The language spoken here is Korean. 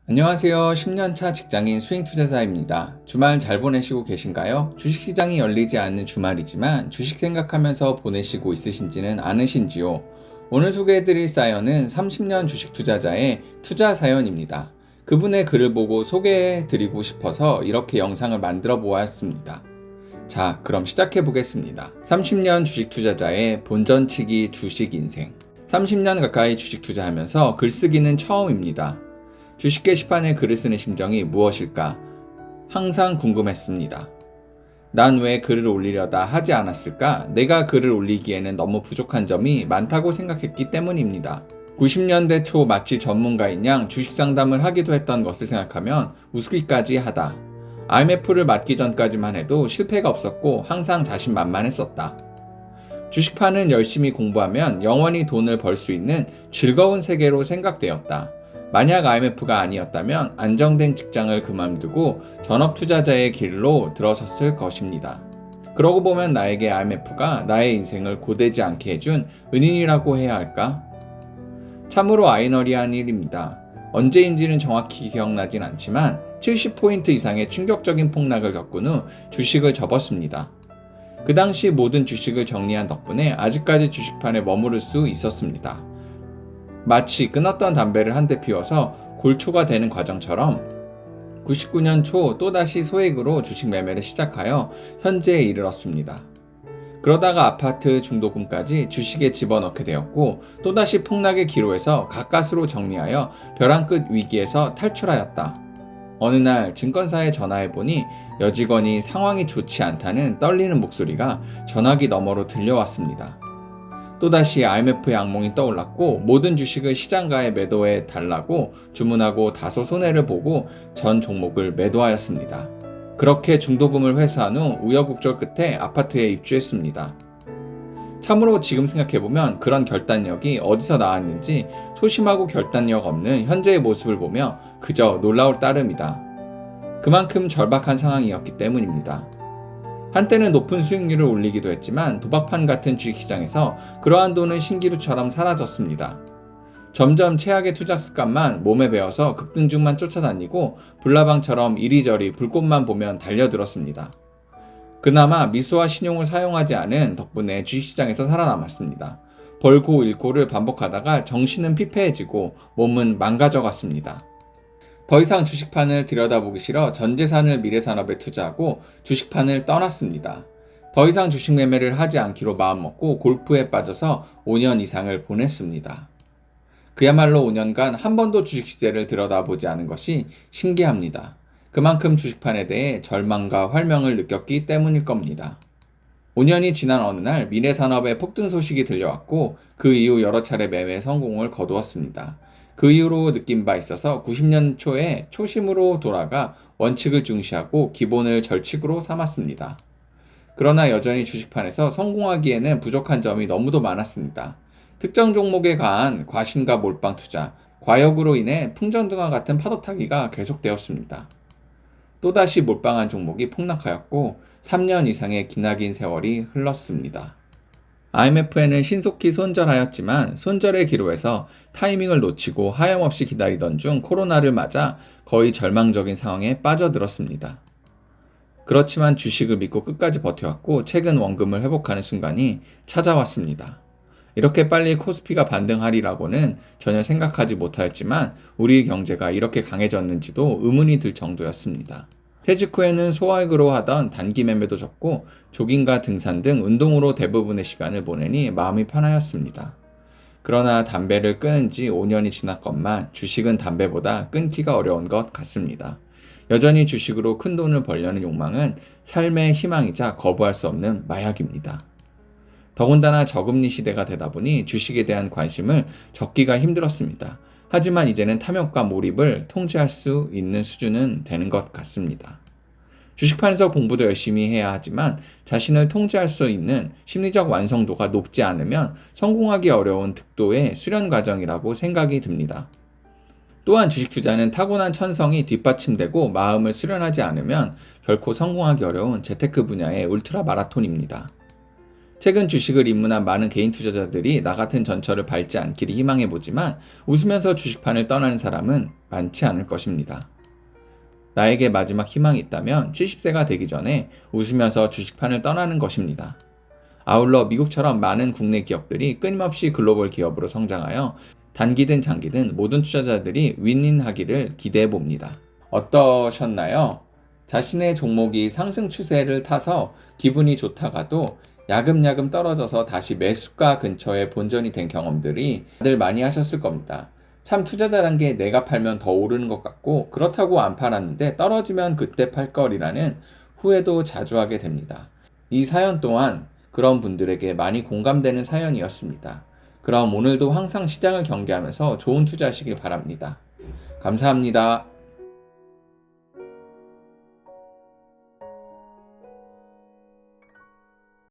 안녕하세요. 10년차 직장인 수익 투자자입니다. 주말 잘 보내시고 계신가요? 주식시장이 열리지 않는 주말이지만 주식 생각하면서 보내시고 있으신지는 않으신지요? 오늘 소개해드릴 사연은 30년 주식 투자자의 투자 사연입니다. 그분의 글을 보고 소개해드리고 싶어서 이렇게 영상을 만들어 보았습니다. 자, 그럼 시작해 보겠습니다. 30년 주식 투자자의 본전치기 주식 인생. 30년 가까이 주식 투자하면서 글쓰기는 처음입니다. 주식 게시판에 글을 쓰는 심정이 무엇일까? 항상 궁금했습니다. 난 왜 글을 올리려다 하지 않았을까? 내가 글을 올리기에는 너무 부족한 점이 많다고 생각했기 때문입니다. 90년대 초 마치 전문가인 양 주식 상담을 하기도 했던 것을 생각하면 웃기까지 하다. IMF를 맞기 전까지만 해도 실패가 없었고 항상 자신만만했었다. 주식판은 열심히 공부하면 영원히 돈을 벌 수 있는 즐거운 세계로 생각되었다. 만약 IMF가 아니었다면 안정된 직장을 그만두고 전업투자자의 길로 들어섰을 것입니다. 그러고 보면 나에게 IMF가 나의 인생을 고되지 않게 해준 은인이라고 해야 할까? 참으로 아이러니한 일입니다. 언제인지는 정확히 기억나진 않지만 70포인트 이상의 충격적인 폭락을 겪은 후 주식을 접었습니다. 그 당시 모든 주식을 정리한 덕분에 아직까지 주식판에 머무를 수 있었습니다. 마치 끊었던 담배를 한 대 피워서 골초가 되는 과정처럼 99년 초 또다시 소액으로 주식 매매를 시작하여 현재에 이르렀습니다. 그러다가 아파트 중도금까지 주식에 집어넣게 되었고 또다시 폭락의 기로에서 가까스로 정리하여 벼랑 끝 위기에서 탈출하였다. 어느 날 증권사에 전화해보니 여직원이 상황이 좋지 않다는 떨리는 목소리가 전화기 너머로 들려왔습니다. 또다시 IMF의 악몽이 떠올랐고 모든 주식을 시장가에 매도해 달라고 주문하고 다소 손해를 보고 전 종목을 매도하였습니다. 그렇게 중도금을 회수한 후 우여곡절 끝에 아파트에 입주했습니다. 참으로 지금 생각해보면 그런 결단력이 어디서 나왔는지 소심하고 결단력 없는 현재의 모습을 보며 그저 놀라울 따름이다. 그만큼 절박한 상황이었기 때문입니다. 한때는 높은 수익률을 올리기도 했지만 도박판 같은 주식시장에서 그러한 돈은 신기루처럼 사라졌습니다. 점점 최악의 투자 습관만 몸에 배어서 급등주만 쫓아다니고 불나방처럼 이리저리 불꽃만 보면 달려들었습니다. 그나마 미수와 신용을 사용하지 않은 덕분에 주식시장에서 살아남았습니다. 벌고 잃고를 반복하다가 정신은 피폐해지고 몸은 망가져갔습니다. 더 이상 주식판을 들여다보기 싫어 전 재산을 미래산업에 투자하고 주식판을 떠났습니다. 더 이상 주식 매매를 하지 않기로 마음먹고 골프에 빠져서 5년 이상을 보냈습니다. 그야말로 5년간 한 번도 주식 시세를 들여다보지 않은 것이 신기합니다. 그만큼 주식판에 대해 절망과 활명을 느꼈기 때문일 겁니다. 5년이 지난 어느 날 미래산업의 폭등 소식이 들려왔고 그 이후 여러 차례 매매 성공을 거두었습니다. 그 이후로 느낀 바 있어서 90년 초에 초심으로 돌아가 원칙을 중시하고 기본을 절칙으로 삼았습니다. 그러나 여전히 주식판에서 성공하기에는 부족한 점이 너무도 많았습니다. 특정 종목에 가한 과신과 몰빵 투자, 과욕으로 인해 풍전등화 같은 파도 타기가 계속되었습니다. 또다시 몰빵한 종목이 폭락하였고 3년 이상의 기나긴 세월이 흘렀습니다. IMF에는 신속히 손절하였지만 손절의 기로에서 타이밍을 놓치고 하염없이 기다리던 중 코로나를 맞아 거의 절망적인 상황에 빠져들었습니다. 그렇지만 주식을 믿고 끝까지 버텨왔고 최근 원금을 회복하는 순간이 찾아왔습니다. 이렇게 빨리 코스피가 반등하리라고는 전혀 생각하지 못하였지만 우리 경제가 이렇게 강해졌는지도 의문이 들 정도였습니다. 퇴직 후에는 소액으로 하던 단기 매매도 적고 조깅과 등산 등 운동으로 대부분의 시간을 보내니 마음이 편하였습니다. 그러나 담배를 끊은 지 5년이 지났건만 주식은 담배보다 끊기가 어려운 것 같습니다. 여전히 주식으로 큰 돈을 벌려는 욕망은 삶의 희망이자 거부할 수 없는 마약입니다. 더군다나 저금리 시대가 되다 보니 주식에 대한 관심을 적기가 힘들었습니다. 하지만 이제는 탐욕과 몰입을 통제할 수 있는 수준은 되는 것 같습니다. 주식판에서 공부도 열심히 해야 하지만 자신을 통제할 수 있는 심리적 완성도가 높지 않으면 성공하기 어려운 득도의 수련 과정이라고 생각이 듭니다. 또한 주식 투자는 타고난 천성이 뒷받침되고 마음을 수련하지 않으면 결코 성공하기 어려운 재테크 분야의 울트라 마라톤입니다. 최근 주식을 입문한 많은 개인 투자자들이 나 같은 전철을 밟지 않기를 희망해보지만 웃으면서 주식판을 떠나는 사람은 많지 않을 것입니다. 나에게 마지막 희망이 있다면 70세가 되기 전에 웃으면서 주식판을 떠나는 것입니다. 아울러 미국처럼 많은 국내 기업들이 끊임없이 글로벌 기업으로 성장하여 단기든 장기든 모든 투자자들이 윈윈하기를 기대해 봅니다. 어떠셨나요? 자신의 종목이 상승 추세를 타서 기분이 좋다가도 야금야금 떨어져서 다시 매수가 근처에 본전이 된 경험들이 다들 많이 하셨을 겁니다. 참 투자자란 게 내가 팔면 더 오르는 것 같고 그렇다고 안 팔았는데 떨어지면 그때 팔 걸이라는 후회도 자주 하게 됩니다. 이 사연 또한 그런 분들에게 많이 공감되는 사연이었습니다. 그럼 오늘도 항상 시장을 경계하면서 좋은 투자하시길 바랍니다. 감사합니다.